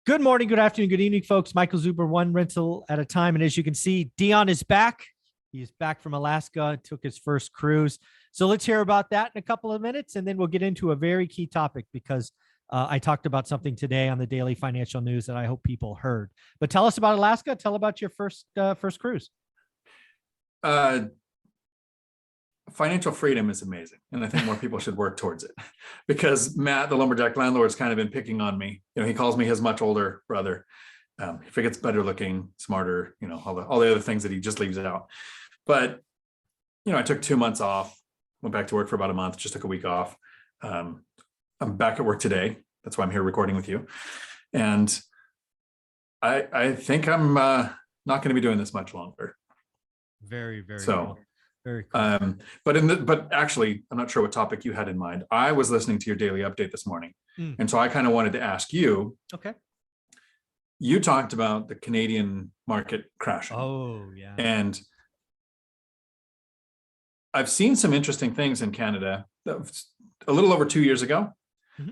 Good morning, good afternoon, good evening, folks. Michael Zuber, one rental at a time. And as you can see, Dion is back. He's back from Alaska, took his first cruise. So let's hear about that in a couple of minutes, and then we'll get into a very key topic because I talked about something today on the Daily Financial News that I hope people heard. But tell us about Alaska. Tell about your first cruise. Financial freedom is amazing, and I think more people should work towards it, because Matt, the lumberjack landlord, has kind of been picking on me. He calls me his much older brother. He forgets better looking, smarter, all the other things that he just leaves out. But I took 2 months off, went back to work for about a month, just took a week off. I'm back at work today. That's why I'm here recording with you. And I think I'm not going to be doing this much longer. Very, very so. Cool. Very cool. But actually, I'm not sure what topic you had in mind. I was listening to your daily update this morning. And so I kind of wanted to ask you. Okay. You talked about the Canadian market crashing. Oh, yeah. And I've seen some interesting things in Canada. A little over 2 years ago,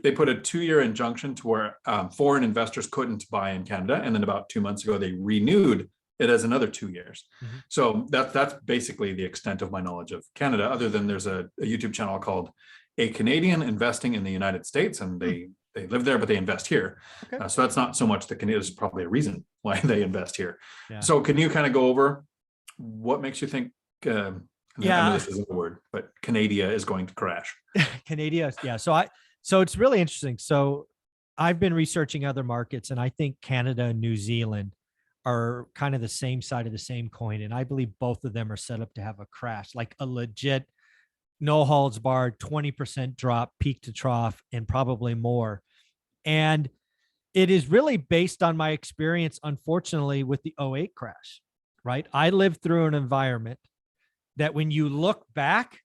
they put a 2-year injunction to where foreign investors couldn't buy in Canada. And then about 2 months ago, they renewed it as another 2 years. So that's basically the extent of my knowledge of Canada, other than there's a YouTube channel called A Canadian Investing in the United States, and they live there, but they invest here. Okay. So that's not so much the Canadian, there's probably a reason why they invest here. Yeah. So can you kind of go over what makes you think, I know this isn't a word, but Canada is going to crash? Canada, yeah. So it's really interesting. So I've been researching other markets, and I think Canada and New Zealand are kind of the same side of the same coin. And I believe both of them are set up to have a crash, like a legit no holds barred 20% drop, peak to trough, and probably more. And it is really based on my experience, unfortunately, with the '08 crash, right? I lived through an environment that when you look back,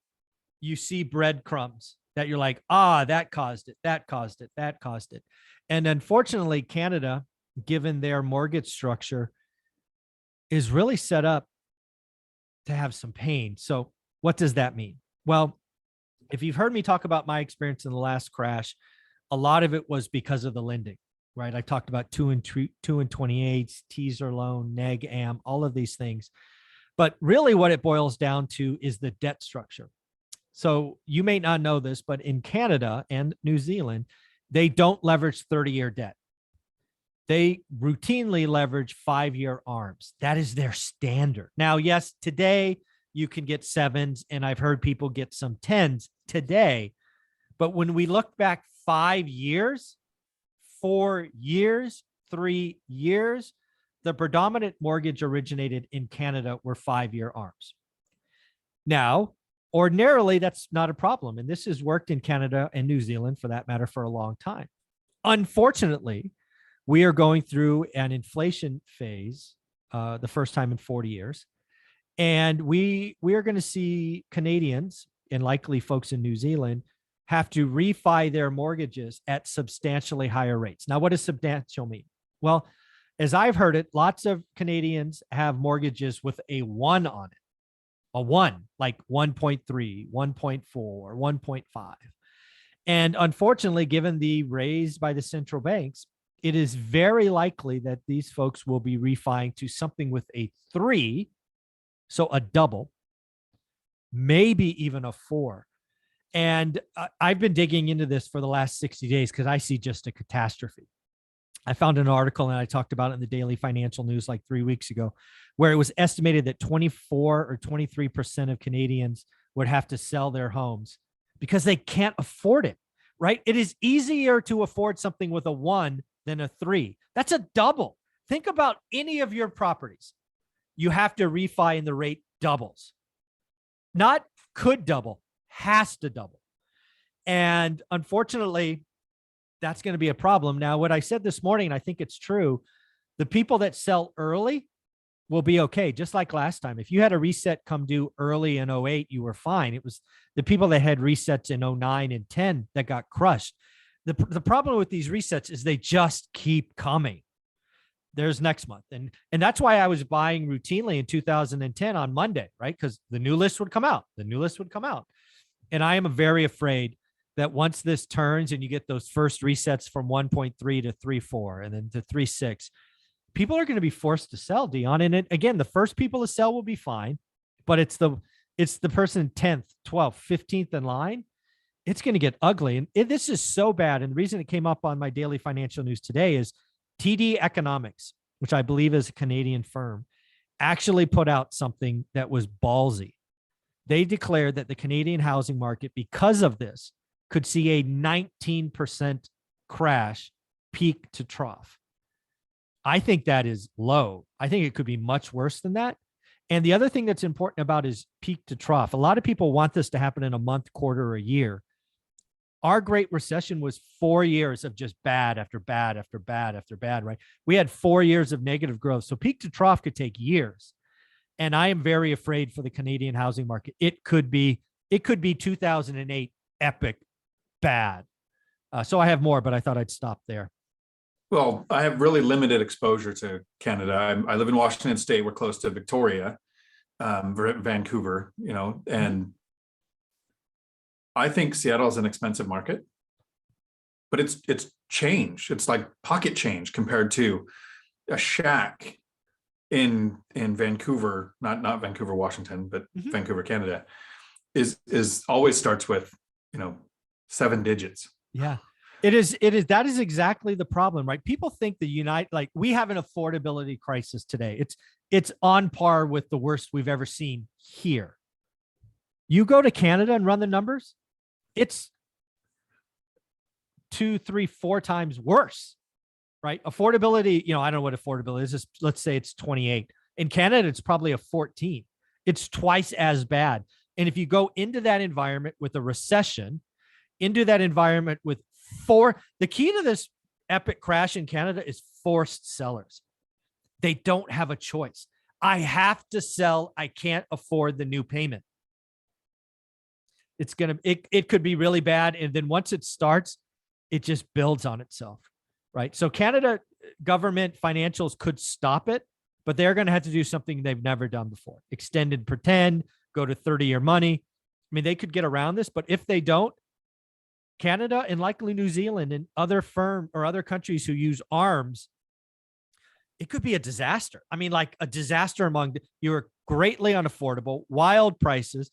you see breadcrumbs that you're like, that caused it, that caused it, that caused it. And unfortunately, Canada, given their mortgage structure, is really set up to have some pain. So what does that mean? Well, if you've heard me talk about my experience in the last crash, a lot of it was because of the lending, right? I talked about 2 and 28s, teaser loan, neg am, all of these things. But really what it boils down to is the debt structure. So you may not know this, but in Canada and New Zealand, they don't leverage 30-year debt. They routinely leverage 5-year ARMs. That is their standard. Now, yes, today you can get 7s, and I've heard people get some 10s today. But when we look back 5 years, 4 years, 3 years, the predominant mortgage originated in Canada were 5-year ARMs. Now, ordinarily, that's not a problem. And this has worked in Canada and New Zealand, for that matter, for a long time. Unfortunately, we are going through an inflation phase, the first time in 40 years. And we are going to see Canadians, and likely folks in New Zealand, have to refi their mortgages at substantially higher rates. Now, what does substantial mean? Well, as I've heard it, lots of Canadians have mortgages with a 1 on it, a 1, like 1.3, 1.4, 1.5. And unfortunately, given the raise by the central banks, it is very likely that these folks will be refining to something with a 3, so a double, maybe even a 4. And I've been digging into this for the last 60 days because I see just a catastrophe. I found an article, and I talked about it in the Daily Financial News like 3 weeks ago, where it was estimated that 24 or 23% of Canadians would have to sell their homes because they can't afford it, right? It is easier to afford something with a 1 than a 3. That's a double. Think about any of your properties. You have to refi and the rate doubles. Not could double, has to double. And unfortunately, that's going to be a problem. Now, what I said this morning, and I think it's true, the people that sell early will be okay. Just like last time, if you had a reset come due early in '08, you were fine. It was the people that had resets in '09 and 10 that got crushed. The problem with these resets is they just keep coming. There's next month. And that's why I was buying routinely in 2010 on Monday, right? Because the new list would come out. And I am very afraid that once this turns and you get those first resets from 1.3 to 3.4 and then to 3.6, people are going to be forced to sell, Dion. And again, the first people to sell will be fine, but it's the person 10th, 12th, 15th in line. It's going to get ugly. And this is so bad. And the reason it came up on my daily financial news today is TD Economics, which I believe is a Canadian firm, actually put out something that was ballsy. They declared that the Canadian housing market, because of this, could see a 19% crash, peak to trough. I think that is low. I think it could be much worse than that. And the other thing that's important about is peak to trough. A lot of people want this to happen in a month, quarter, or a year. Our Great Recession was 4 years of just bad after bad after bad after bad, right? We had 4 years of negative growth. So peak to trough could take years. And I am very afraid for the Canadian housing market. It could be 2008 epic bad. So I have more, but I thought I'd stop there. Well, I have really limited exposure to Canada. I live in Washington State. We're close to Victoria, Vancouver, and I think Seattle is an expensive market, but it's change. It's like pocket change compared to a shack in Vancouver, not Vancouver, Washington, but Vancouver, Canada, is always starts with 7 digits. Yeah. It is. That is exactly the problem, right? People think we have an affordability crisis today. It's on par with the worst we've ever seen here. You go to Canada and run the numbers, it's 2, 3, 4 times worse, right? Affordability, I don't know what affordability is. Let's say it's 28. In Canada, it's probably a 14. It's twice as bad. And if you go into that environment with a recession, into that environment with the key to this epic crash in Canada is forced sellers. They don't have a choice. I have to sell. I can't afford the new payment. It could be really bad. And then once it starts, it just builds on itself, right? So Canada government financials could stop it, but they're going to have to do something they've never done before. Extend and pretend, go to 30-year money. I mean, they could get around this, but if they don't, Canada and likely New Zealand and other countries who use arms, it could be a disaster. I mean, like a disaster you're greatly unaffordable, wild prices,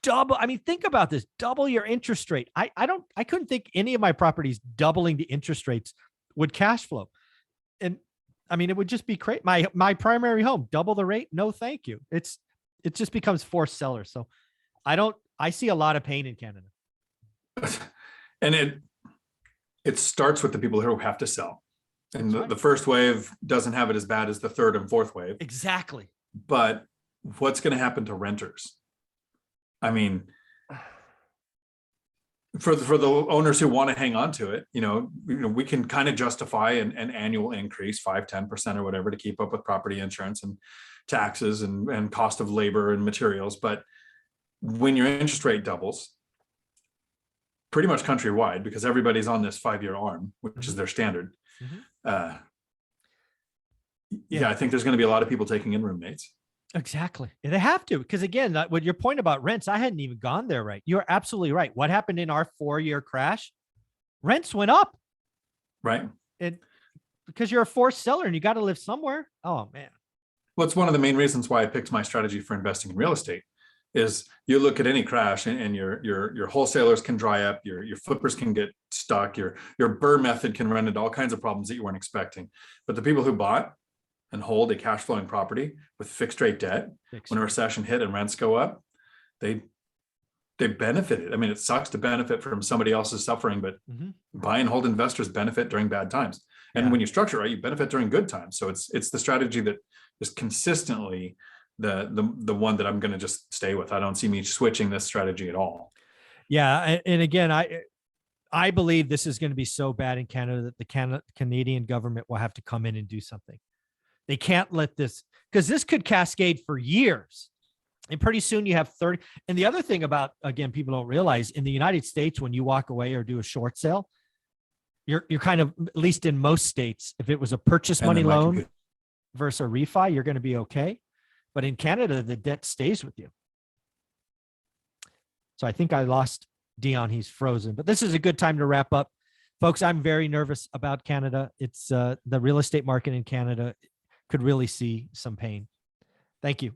double. I mean, think about this, double your interest rate. I couldn't think any of my properties doubling the interest rates would cash flow. And I mean, it would just be crazy. My primary home, double the rate. No, thank you. It just becomes forced sellers. So I see a lot of pain in Canada. And it starts with the people who have to sell. And the first wave doesn't have it as bad as the third and fourth wave. Exactly. But what's going to happen to renters? I mean, for the owners who want to hang on to it, we can kind of justify an annual increase, 5-10% or whatever, to keep up with property insurance and taxes and cost of labor and materials. But when your interest rate doubles, pretty much countrywide, because everybody's on this 5-year arm, which is their standard. I think there's going to be a lot of people taking in roommates. Exactly. And they have to, because again, with your point about rents, I hadn't even gone there, right? You're absolutely right. What happened in our 4-year crash? Rents went up. Right. And because you're a forced seller and you got to live somewhere. Oh man. Well, it's one of the main reasons why I picked my strategy for investing in real estate. Is you look at any crash and your wholesalers can dry up, your flippers can get stuck, your BRRRR method can run into all kinds of problems that you weren't expecting. But the people who bought and hold a cash flowing property with fixed rate debt, when a recession hit and rents go up, they benefited. I mean, it sucks to benefit from somebody else's suffering, but buy and hold investors benefit during bad times. And when you structure right, you benefit during good times. So it's the strategy that is consistently the one that I'm going to just stay with. I don't see me switching this strategy at all. Yeah. And again, I believe this is going to be so bad in Canada that the Canadian government will have to come in and do something. They can't let this, because this could cascade for years. And pretty soon you have 30. And the other thing about, again, people don't realize in the United States, when you walk away or do a short sale, you're kind of, at least in most states, if it was a purchase money loan versus a refi, you're going to be okay. But in Canada, the debt stays with you. So I think I lost Dion, he's frozen. But this is a good time to wrap up. Folks, I'm very nervous about Canada. It's the real estate market in Canada could really see some pain. Thank you.